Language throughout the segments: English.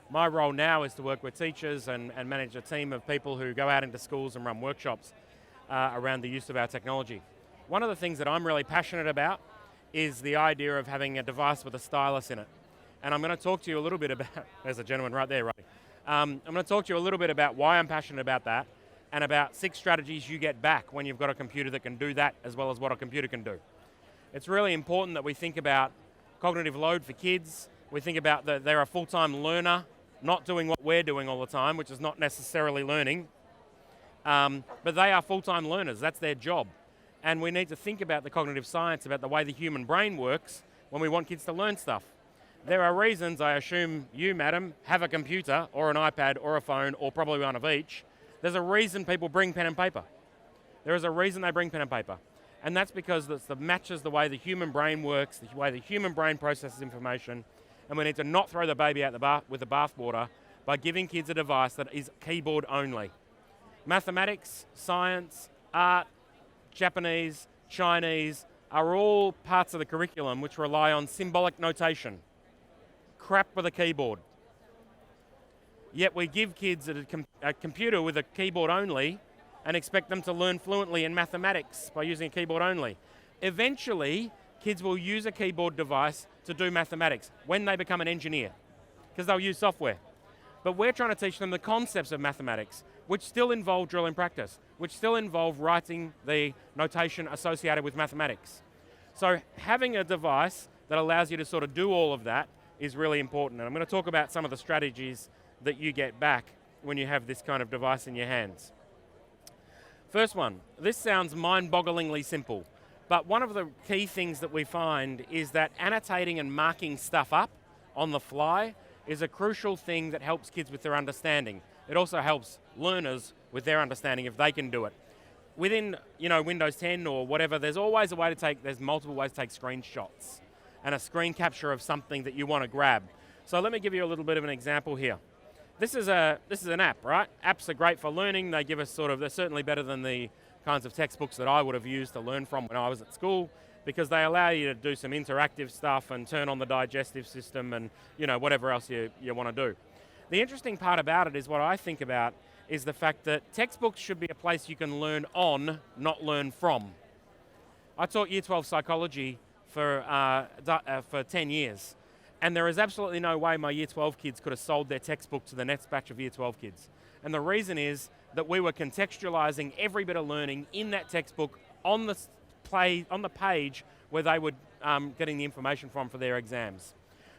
My role now is to work with teachers and manage a team of people who go out into schools and run workshops around the use of our technology. One of the things that I'm really passionate about is the idea of having a device with a stylus in it. And I'm going to talk to you a little bit about, there's a gentleman right there, right? I'm going to talk to you a little bit about why I'm passionate about that and about 6 strategies you get back when you've got a computer that can do that as well as what a computer can do. It's really important that we think about cognitive load for kids. We think about that they're a full-time learner, not doing what we're doing all the time, which is not necessarily learning. But they are full-time learners, that's their job. And we need to think about the cognitive science, about the way the human brain works when we want kids to learn stuff. There are reasons, I assume you, madam, have a computer or an iPad or a phone or probably one of each. There's a reason people bring pen and paper. There is a reason they bring pen and paper. And that's because it matches the way the human brain works, the way the human brain processes information, and we need to not throw the baby out with the bathwater by giving kids a device that is keyboard only. Mathematics, science, art, Japanese, Chinese are all parts of the curriculum which rely on symbolic notation. Crap with a keyboard. Yet we give kids a computer with a keyboard only and expect them to learn fluently in mathematics by using a keyboard only. Eventually, kids will use a keyboard device to do mathematics when they become an engineer, because they'll use software. But we're trying to teach them the concepts of mathematics, which still involve drill and practice, which still involve writing the notation associated with mathematics. So having a device that allows you to sort of do all of that is really important. And I'm going to talk about some of the strategies that you get back when you have this kind of device in your hands. First one, this sounds mind-bogglingly simple, but one of the key things that we find is that annotating and marking stuff up on the fly is a crucial thing that helps kids with their understanding. It also helps learners with their understanding if they can do it. Within Windows 10 or whatever, there's always there's multiple ways to take screenshots and a screen capture of something that you want to grab. So let me give you a little bit of an example here. This is an app, right? Apps are great for learning. They give us they're certainly better than the kinds of textbooks that I would have used to learn from when I was at school, because they allow you to do some interactive stuff and turn on the digestive system and whatever else you want to do. The interesting part about it is what I think about is the fact that textbooks should be a place you can learn on, not learn from. I taught Year 12 psychology for 10 years. And there is absolutely no way my Year 12 kids could have sold their textbook to the next batch of Year 12 kids. And the reason is that we were contextualizing every bit of learning in that textbook on the page where they were getting the information from for their exams.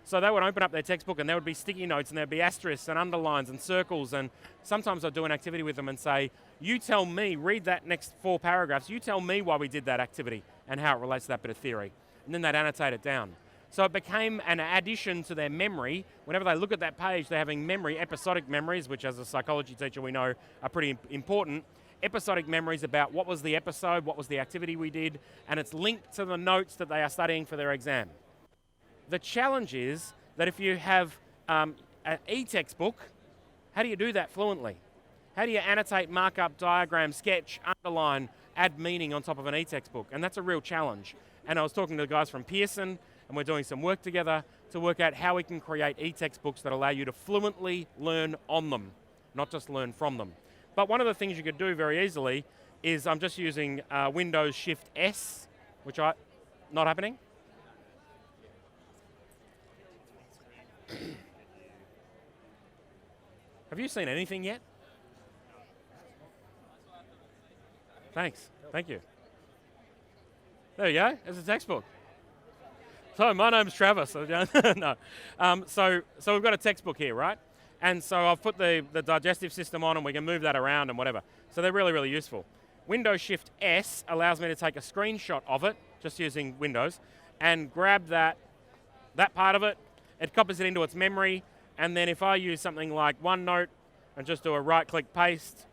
So they would open up their textbook and there would be sticky notes and there'd be asterisks and underlines and circles, and sometimes I'd do an activity with them and say, you tell me, read that next 4 paragraphs, you tell me why we did that activity and how it relates to that bit of theory. And then they'd annotate it down. So it became an addition to their memory. Whenever they look at that page, they're having episodic memories, which as a psychology teacher we know are pretty important. Episodic memories about what was the episode, what was the activity we did, and it's linked to the notes that they are studying for their exam. The challenge is that if you have an e-textbook, how do you do that fluently? How do you annotate, mark up, diagram, sketch, underline, add meaning on top of an e-textbook? And that's a real challenge. And I was talking to the guys from Pearson, and we're doing some work together to work out how we can create e-textbooks that allow you to fluently learn on them, not just learn from them. But one of the things you could do very easily is I'm just using Windows Shift S, which not happening? Have you seen anything yet? Thanks, thank you. There you go, there's a textbook. So my name's Travis. No. So we've got a textbook here, right? And so I've put the digestive system on and we can move that around and whatever. So they're really, really useful. Windows Shift S allows me to take a screenshot of it, just using Windows, and grab that part of it. It copies it into its memory. And then if I use something like OneNote and just do a right-click paste,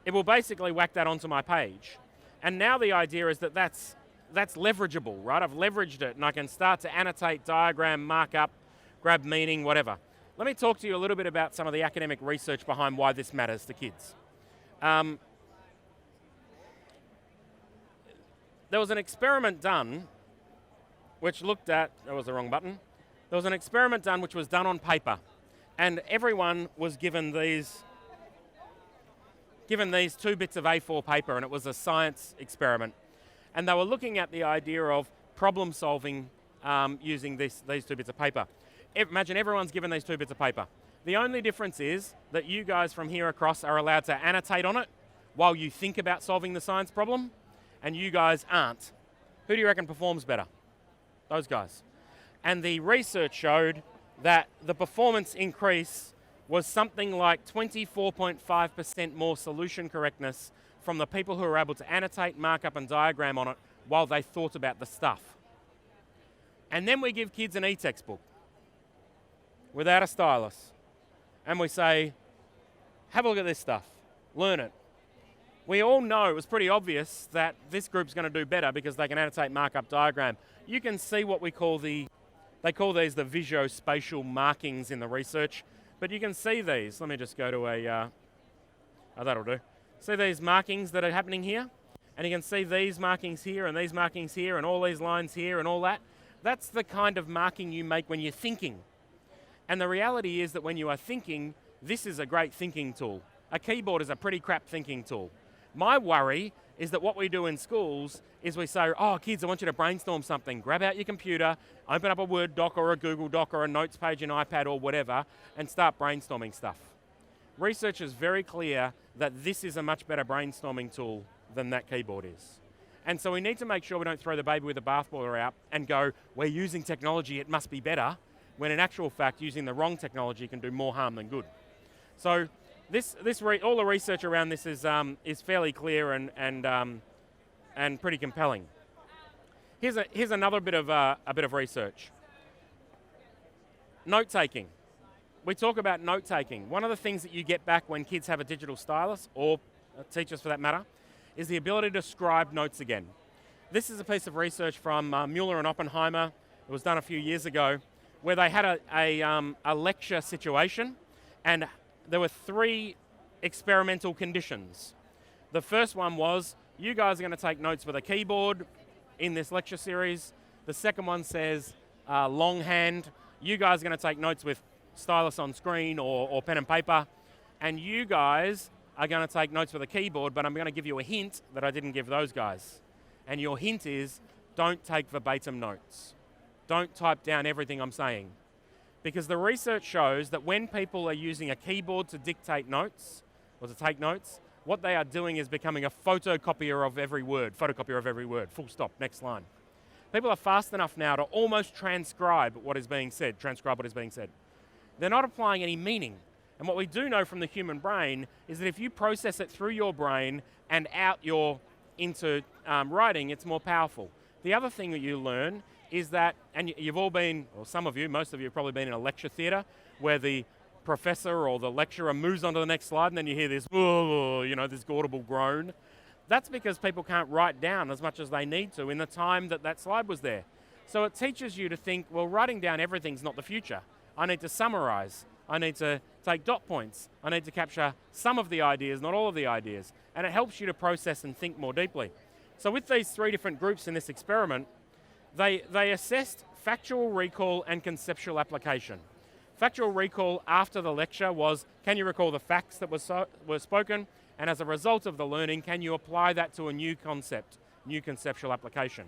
it will basically whack that onto my page. And now the idea is that that's leverageable, right? I've leveraged it and I can start to annotate, diagram, mark up, grab meaning, whatever. Let me talk to you a little bit about some of the academic research behind why this matters to kids. There was an experiment done which looked at, that was the wrong button, There was an experiment done which was done on paper, and everyone was given these 2 bits of A4 paper, and it was a science experiment. And they were looking at the idea of problem solving using these 2 bits of paper. Imagine everyone's given these 2 bits of paper. The only difference is that you guys from here across are allowed to annotate on it while you think about solving the science problem, and you guys aren't. Who do you reckon performs better? Those guys. And the research showed that the performance increase was something like 24.5% more solution correctness from the people who were able to annotate, mark up, and diagram on it while they thought about the stuff. And then we give kids an e-textbook without a stylus, and we say, have a look at this stuff, learn it. We all know, it was pretty obvious, that this group's going to do better because they can annotate, mark up, diagram. You can see what we call they call these the visuospatial markings in the research, but you can see these. Let me just go to that'll do. See these markings that are happening here? And you can see these markings here and these markings here and all these lines here and all that. That's the kind of marking you make when you're thinking. And the reality is that when you are thinking, this is a great thinking tool. A keyboard is a pretty crap thinking tool. My worry is that what we do in schools is we say, oh, kids, I want you to brainstorm something. Grab out your computer, open up a Word doc or a Google doc or a notes page in iPad or whatever, and start brainstorming stuff. Research is very clear that this is a much better brainstorming tool than that keyboard is. And so we need to make sure we don't throw the baby with the bathwater out and go, we're using technology, it must be better, when in actual fact, using the wrong technology can do more harm than good. So all the research around this is fairly clear and pretty compelling. Here's another bit of research. Note taking. We talk about note taking. One of the things that you get back when kids have a digital stylus, or teachers for that matter, is the ability to scribe notes again. This is a piece of research from Mueller and Oppenheimer. It was done a few years ago, where they had a lecture situation, and there were 3 experimental conditions. The first one was, you guys are going to take notes with a keyboard in this lecture series. The second one says longhand. You guys are going to take notes with stylus on screen or pen and paper. And you guys are going to take notes with a keyboard, but I'm going to give you a hint that I didn't give those guys. And your hint is, don't take verbatim notes. Don't type down everything I'm saying. Because the research shows that when people are using a keyboard to dictate notes, or to take notes, what they are doing is becoming a photocopier of every word, full stop, next line. People are fast enough now to almost transcribe what is being said. They're not applying any meaning. And what we do know from the human brain is that if you process it through your brain and out into writing, it's more powerful. The other thing that you learn is that, and you've all been, or some of you, most of you have probably been in a lecture theatre where the professor or the lecturer moves on to the next slide and then you hear this, this audible groan. That's because people can't write down as much as they need to in the time that slide was there. So it teaches you to think, well, writing down everything's not the future. I need to summarize. I need to take dot points. I need to capture some of the ideas, not all of the ideas. And it helps you to process and think more deeply. So with these 3 different groups in this experiment, they assessed factual recall and conceptual application. Factual recall after the lecture was, can you recall the facts that were spoken? And as a result of the learning, can you apply that to a new concept, new conceptual application?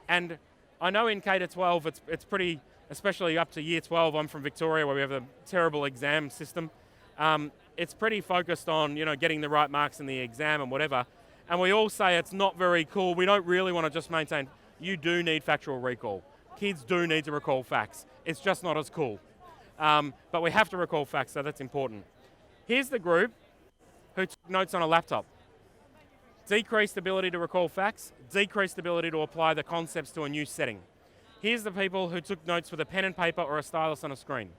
And I know in K-12 it's pretty, especially up to year 12, I'm from Victoria where we have a terrible exam system. It's pretty focused on getting the right marks in the exam and whatever. And we all say it's not very cool. We don't really want to just maintain. You do need factual recall. Kids do need to recall facts. It's just not as cool. But we have to recall facts, so that's important. Here's the group who took notes on a laptop. Decreased ability to recall facts, decreased ability to apply the concepts to a new setting. Here's the people who took notes with a pen and paper or a stylus on a screen.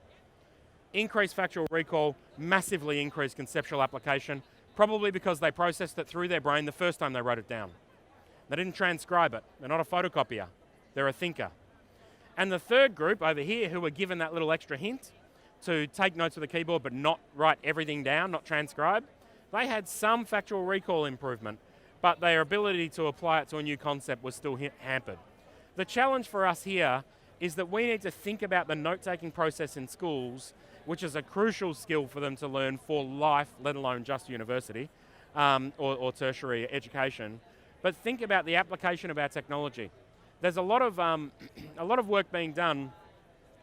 Increased factual recall, massively increased conceptual application, probably because they processed it through their brain the first time they wrote it down. They didn't transcribe it. They're not a photocopier. They're a thinker. And the third group over here who were given that little extra hint to take notes with a keyboard but not write everything down, not transcribe, they had some factual recall improvement, but their ability to apply it to a new concept was still hampered. The challenge for us here is that we need to think about the note-taking process in schools, which is a crucial skill for them to learn for life, let alone just university or tertiary education. But think about the application of our technology. There's a lot of work being done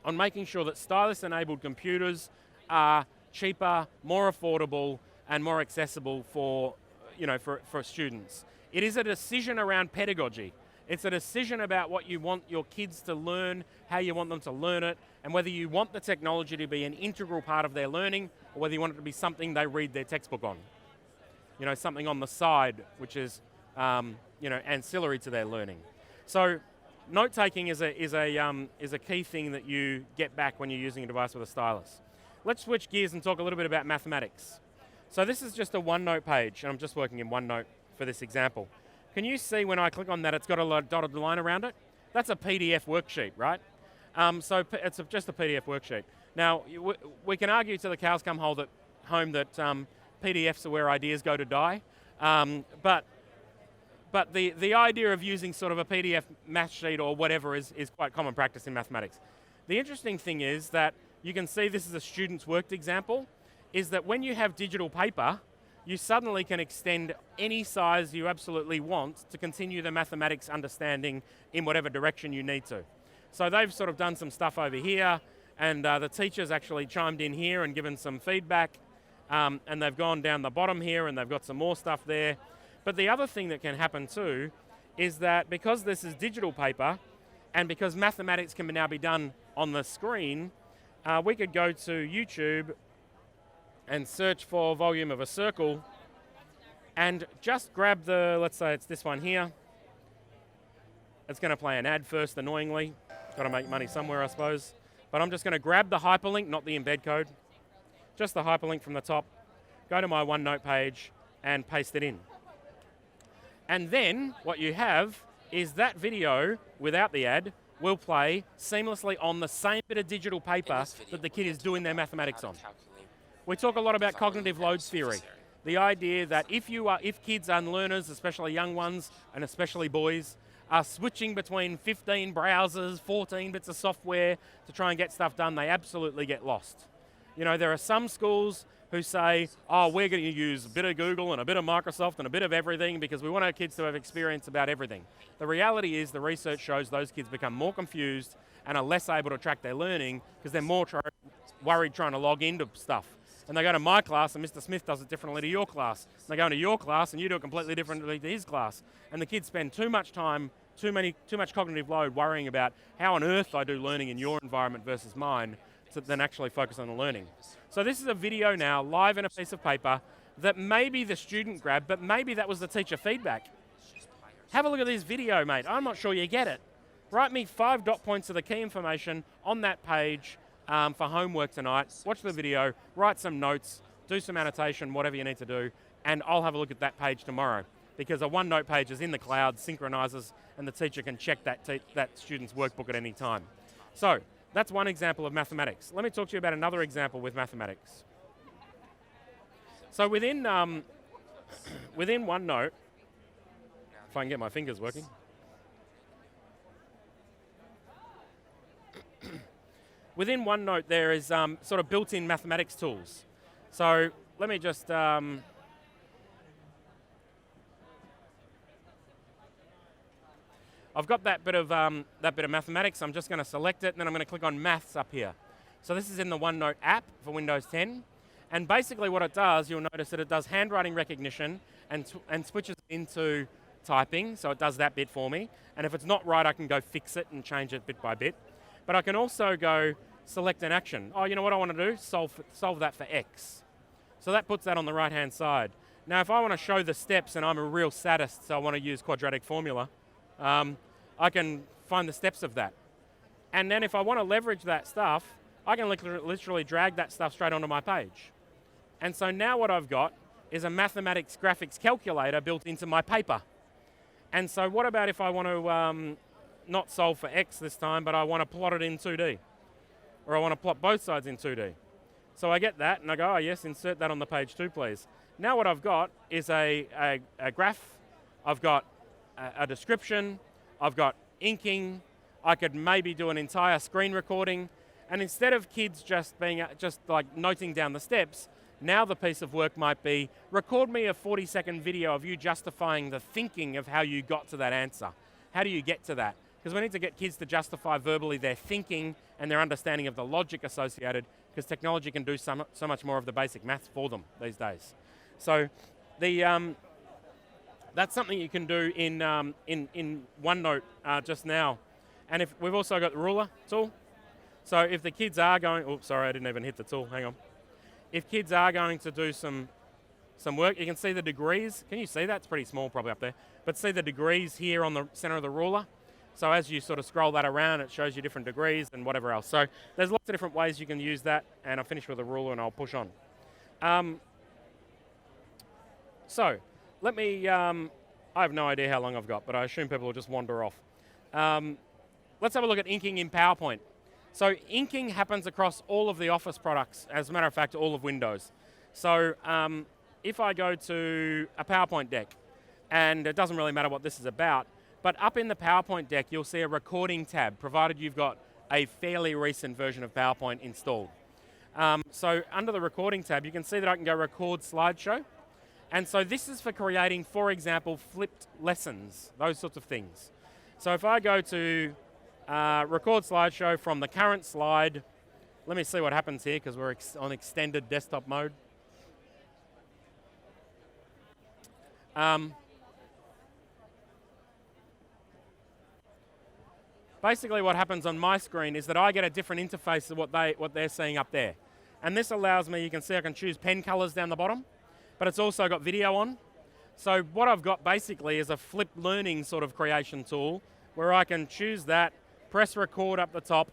on making sure that stylus-enabled computers are cheaper, more affordable, and more accessible for students. It is a decision around pedagogy. It's a decision about what you want your kids to learn, how you want them to learn it, and whether you want the technology to be an integral part of their learning, or whether you want it to be something they read their textbook on. Something on the side, which is ancillary to their learning. So note-taking is a key thing that you get back when you're using a device with a stylus. Let's switch gears and talk a little bit about mathematics. So this is just a OneNote page, and I'm just working in OneNote for this example. Can you see when I click on that, it's got a dotted line around it? That's a PDF worksheet, right? So it's just a PDF worksheet. Now, we can argue till the cows come home that PDFs are where ideas go to die, but the idea of using sort of a PDF math sheet or whatever is quite common practice in mathematics. The interesting thing is that you can see this is a student's worked example, is that when you have digital paper, you suddenly can extend any size you absolutely want to continue the mathematics understanding in whatever direction you need to. So they've sort of done some stuff over here, and the teachers actually chimed in here and given some feedback, and they've gone down the bottom here and they've got some more stuff there. But the other thing that can happen too is that because this is digital paper and because mathematics can now be done on the screen, we could go to YouTube and search for volume of a circle and just grab let's say it's this one here. It's going to play an ad first, annoyingly. Got to make money somewhere, I suppose. But I'm just going to grab the hyperlink, not the embed code, just the hyperlink from the top, go to my OneNote page and paste it in. And then what you have is that video without the ad will play seamlessly on the same bit of digital paper that the kid is doing their mathematics on. We talk a lot about cognitive load theory. The idea that if kids and learners, especially young ones and especially boys, are switching between 15 browsers, 14 bits of software to try and get stuff done, they absolutely get lost. There are some schools who say, oh, we're going to use a bit of Google and a bit of Microsoft and a bit of everything because we want our kids to have experience about everything. The reality is the research shows those kids become more confused and are less able to track their learning because they're more worried trying to log into stuff. And they go to my class and Mr. Smith does it differently to your class. And they go into your class and you do it completely differently to his class. And the kids spend too much time, too much cognitive load worrying about how on earth I do learning in your environment versus mine than actually focus on the learning. So this is a video now, live in a piece of paper, that maybe the student grabbed, but maybe that was the teacher feedback. Have a look at this video, mate. I'm not sure you get it. Write me 5 dot points of the key information on that page for homework tonight. Watch the video, write some notes, do some annotation, whatever you need to do, and I'll have a look at that page tomorrow because a OneNote page is in the cloud, synchronizes, and the teacher can check that student's workbook at any time. So that's one example of mathematics. Let me talk to you about another example with mathematics. So within OneNote, if I can get my fingers working, within OneNote there is sort of built-in mathematics tools. So let me just I've got that bit of mathematics. I'm just going to select it, and then I'm going to click on Maths up here. So this is in the OneNote app for Windows 10, and basically what it does, you'll notice that it does handwriting recognition and switches into typing. So it does that bit for me, and if it's not right, I can go fix it and change it bit by bit. But I can also go select an action. Oh, you know what I want to do? Solve that for X. So that puts that on the right-hand side. Now, if I want to show the steps, and I'm a real sadist, so I want to use quadratic formula. I can find the steps of that. And then if I want to leverage that stuff, I can literally drag that stuff straight onto my page. And so now what I've got is a mathematics graphics calculator built into my paper. And so what about if I want to not solve for X this time, but I want to plot it in 2D? Or I want to plot both sides in 2D. So I get that, and I go, oh yes, insert that on the page too, please. Now what I've got is a graph, I've got a description, I've got inking, I could maybe do an entire screen recording, and instead of kids just like noting down the steps, now the piece of work might be, record me a 40-second video of you justifying the thinking of how you got to that answer. How do you get to that? Because we need to get kids to justify verbally their thinking and their understanding of the logic associated, because technology can do so much more of the basic maths for them these days. So that's something you can do in OneNote just now. And if we've also got the ruler tool. So if the kids are going, oops, sorry, I didn't even hit the tool, hang on. If kids are going to do some work, you can see the degrees. Can you see that? It's pretty small probably up there. But see the degrees here on the center of the ruler? So as you sort of scroll that around, it shows you different degrees and whatever else. So there's lots of different ways you can use that, and I'll finish with a ruler and I'll push on. So let me, I have no idea how long I've got, but I assume people will just wander off. Let's have a look at inking in PowerPoint. So inking happens across all of the Office products, as a matter of fact, all of Windows. So if I go to a PowerPoint deck, and it doesn't really matter what this is about, but up in the PowerPoint deck, you'll see a recording tab, provided you've got a fairly recent version of PowerPoint installed. So under the recording tab, you can see that I can go record slideshow. And so this is for creating, for example, flipped lessons, those sorts of things. So if I go to record slideshow from the current slide, let me see what happens here because we're on extended desktop mode. Basically what happens on my screen is that I get a different interface to what they're seeing up there. And this allows me, you can see I can choose pen colors down the bottom, but it's also got video on. So what I've got basically is a flipped learning sort of creation tool where I can choose that, press record up the top,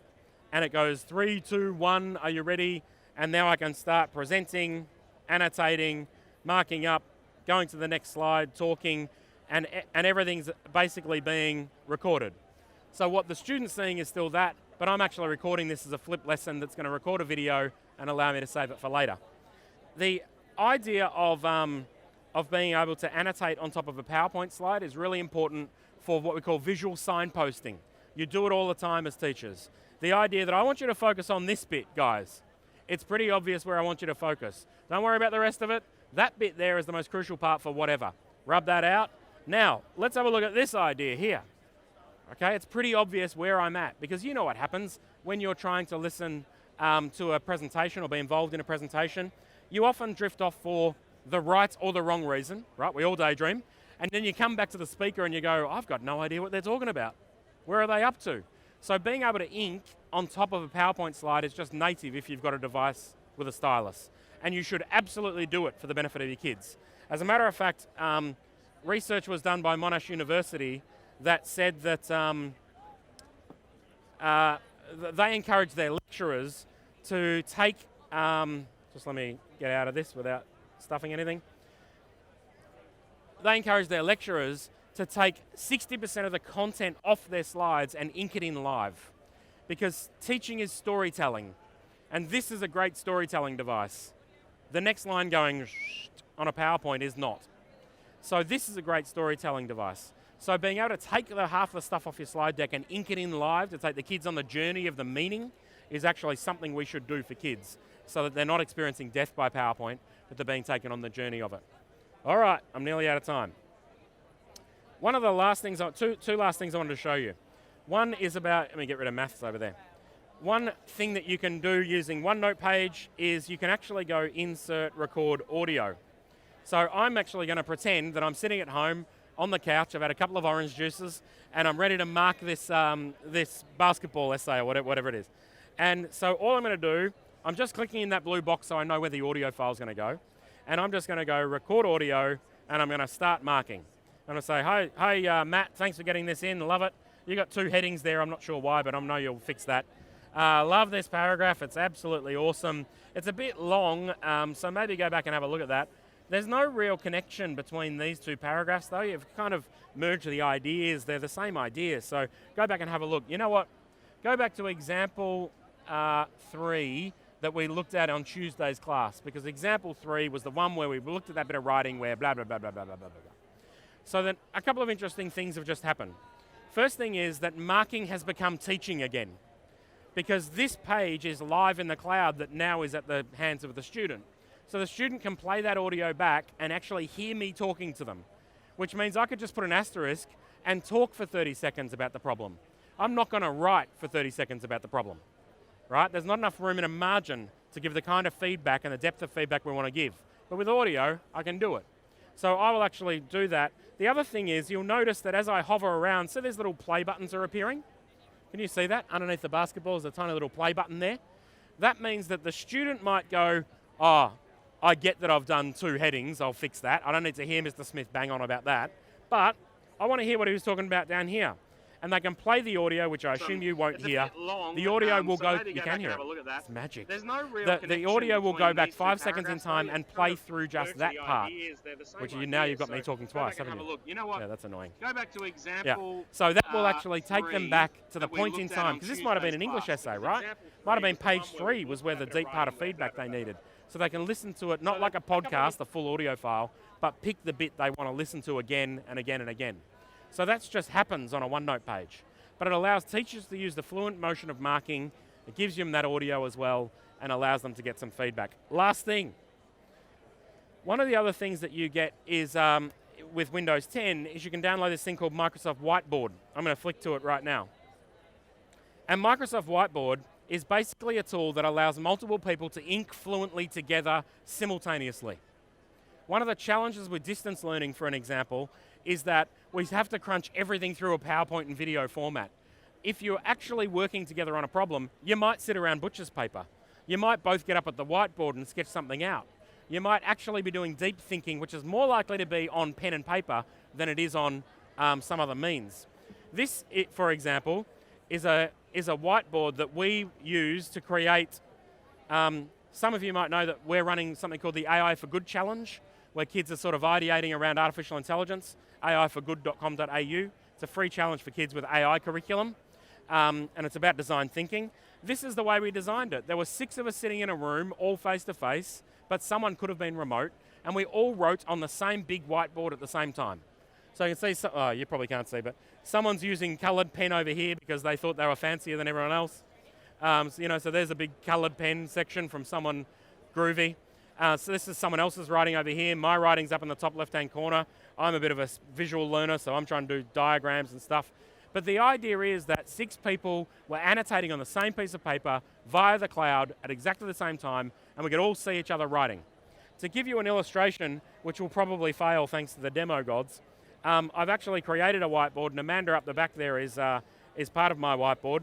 and it goes 3, 2, 1, are you ready? And now I can start presenting, annotating, marking up, going to the next slide, talking, and everything's basically being recorded. So what the student's seeing is still that, but I'm actually recording this as a flipped lesson that's going to record a video and allow me to save it for later. The idea of being able to annotate on top of a PowerPoint slide is really important for what we call visual signposting. You do it all the time as teachers. The idea that I want you to focus on this bit, guys. It's pretty obvious where I want you to focus. Don't worry about the rest of it. That bit there is the most crucial part for whatever. Rub that out. Now, let's have a look at this idea here. Okay, it's pretty obvious where I'm at, because you know what happens when you're trying to listen to a presentation or be involved in a presentation. You often drift off for the right or the wrong reason, right? We all daydream. And then you come back to the speaker and you go, I've got no idea what they're talking about. Where are they up to? So being able to ink on top of a PowerPoint slide is just native if you've got a device with a stylus. And you should absolutely do it for the benefit of your kids. As a matter of fact, research was done by Monash University that said that they encourage their lecturers to take, just let me get out of this without stuffing anything. They encourage their lecturers to take 60% of the content off their slides and ink it in live. Because teaching is storytelling. And this is a great storytelling device. The next line going on a PowerPoint is not. So this is a great storytelling device. So being able to take half the stuff off your slide deck and ink it in live to take the kids on the journey of the meaning is actually something we should do for kids so that they're not experiencing death by PowerPoint, but they're being taken on the journey of it. All right, I'm nearly out of time. One of the last things, two last things I wanted to show you. One is about, let me get rid of maths over there. One thing that you can do using OneNote page is you can actually go insert record audio. So I'm actually going to pretend that I'm sitting at home on the couch, I've had a couple of orange juices, and I'm ready to mark this, this basketball essay or whatever it is. And so all I'm going to do, I'm just clicking in that blue box so I know where the audio file is going to go. And I'm just going to go record audio, and I'm going to start marking. I'm going to say, hey, Matt, thanks for getting this in, love it. You got 2 headings there, I'm not sure why, but I know you'll fix that. Love this paragraph, it's absolutely awesome. It's a bit long, so maybe go back and have a look at that. There's no real connection between these 2 paragraphs though. You've kind of merged the ideas. They're the same ideas. So go back and have a look. You know what? Go back to example 3 that we looked at on Tuesday's class, because example 3 was the one where we looked at that bit of writing where blah, blah, blah, blah, blah, blah, blah, blah. So then a couple of interesting things have just happened. First thing is that marking has become teaching again, because this page is live in the cloud that now is at the hands of the student. So the student can play that audio back and actually hear me talking to them, which means I could just put an asterisk and talk for 30 seconds about the problem. I'm not going to write for 30 seconds about the problem, right? There's not enough room in a margin to give the kind of feedback and the depth of feedback we want to give. But with audio, I can do it. So I will actually do that. The other thing is, you'll notice that as I hover around, so there's little play buttons are appearing. Can you see that? Underneath the basketball is a tiny little play button there. That means that the student might go, oh, I get that I've done 2 headings, I'll fix that. I don't need to hear Mr. Smith bang on about that. But I want to hear what he was talking about down here. And they can play the audio, which I assume you won't hear. The audio will go, you can hear it. It's magic. There's no real the audio will go back 5 seconds in time and play through just that part. Which now you've got me talking twice, haven't you? You know what? Yeah, that's annoying. Go back to example. Yeah. So that will actually take them back to the point in time, because this might have been an English essay, right? Might have been page 3 was where the deep part of feedback they needed. So they can listen to it, not like a podcast, a full audio file, but pick the bit they want to listen to again and again and again. So that just happens on a OneNote page. But it allows teachers to use the fluent motion of marking. It gives them that audio as well and allows them to get some feedback. Last thing. One of the other things that you get is with Windows 10 is you can download this thing called Microsoft Whiteboard. I'm going to flick to it right now. And Microsoft Whiteboard is basically a tool that allows multiple people to ink fluently together simultaneously. One of the challenges with distance learning, for an example, is that we have to crunch everything through a PowerPoint and video format. If you're actually working together on a problem, you might sit around butcher's paper. You might both get up at the whiteboard and sketch something out. You might actually be doing deep thinking, which is more likely to be on pen and paper than it is on some other means. This, for example, is a whiteboard that we use to create, some of you might know that we're running something called the AI for Good Challenge, where kids are sort of ideating around artificial intelligence, aiforgood.com.au. It's a free challenge for kids with AI curriculum, and it's about design thinking. This is the way we designed it. There were 6 of us sitting in a room, all face-to-face, but someone could have been remote, and we all wrote on the same big whiteboard at the same time. So you can see, oh, you probably can't see, but someone's using coloured pen over here because they thought they were fancier than everyone else. So there's a big coloured pen section from someone groovy. So this is someone else's writing over here. My writing's up in the top left-hand corner. I'm a bit of a visual learner, so I'm trying to do diagrams and stuff. But the idea is that 6 people were annotating on the same piece of paper via the cloud at exactly the same time, and we could all see each other writing. To give you an illustration, which will probably fail thanks to the demo gods, I've actually created a whiteboard, and Amanda up the back there is part of my whiteboard.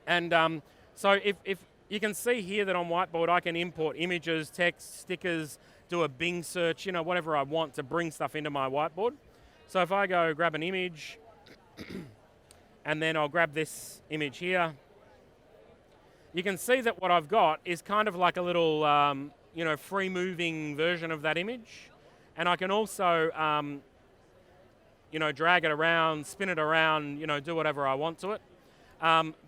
And so if you can see here that on Whiteboard I can import images, text, stickers, do a Bing search, whatever I want to bring stuff into my whiteboard. So if I go grab an image, and then I'll grab this image here, you can see that what I've got is kind of like a little free-moving version of that image. And I can also drag it around, spin it around, do whatever I want to it.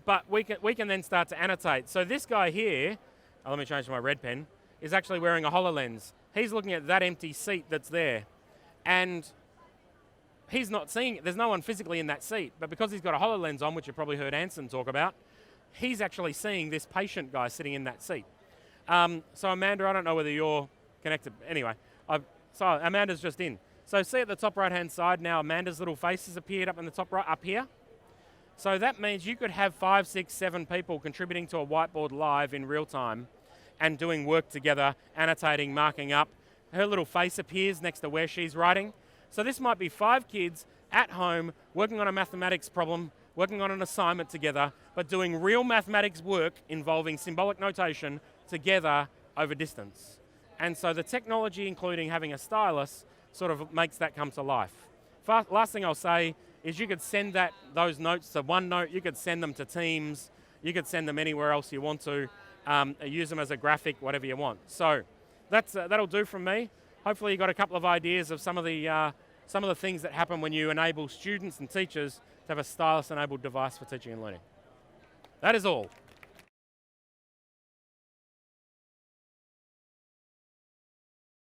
But we can then start to annotate. So this guy here, let me change to my red pen, is actually wearing a HoloLens. He's looking at that empty seat that's there. And he's not seeing it. There's no one physically in that seat. But because he's got a HoloLens on, which you probably heard Anson talk about, he's actually seeing this patient guy sitting in that seat. So Amanda, I don't know whether you're connected. Anyway, so Amanda's just in. So see at the top right-hand side now, Amanda's little face has appeared up in the top right, up here. So that means you could have 5, 6, 7 people contributing to a whiteboard live in real time and doing work together, annotating, marking up. Her little face appears next to where she's writing. So this might be 5 kids at home working on a mathematics problem, working on an assignment together, but doing real mathematics work involving symbolic notation together over distance. And so the technology, including having a stylus, sort of makes that come to life. Last thing I'll say is you could send those notes to OneNote, you could send them to Teams, you could send them anywhere else you want to, use them as a graphic, whatever you want. So that'll do from me. Hopefully you got a couple of ideas of some of the things that happen when you enable students and teachers to have a stylus-enabled device for teaching and learning. That is all.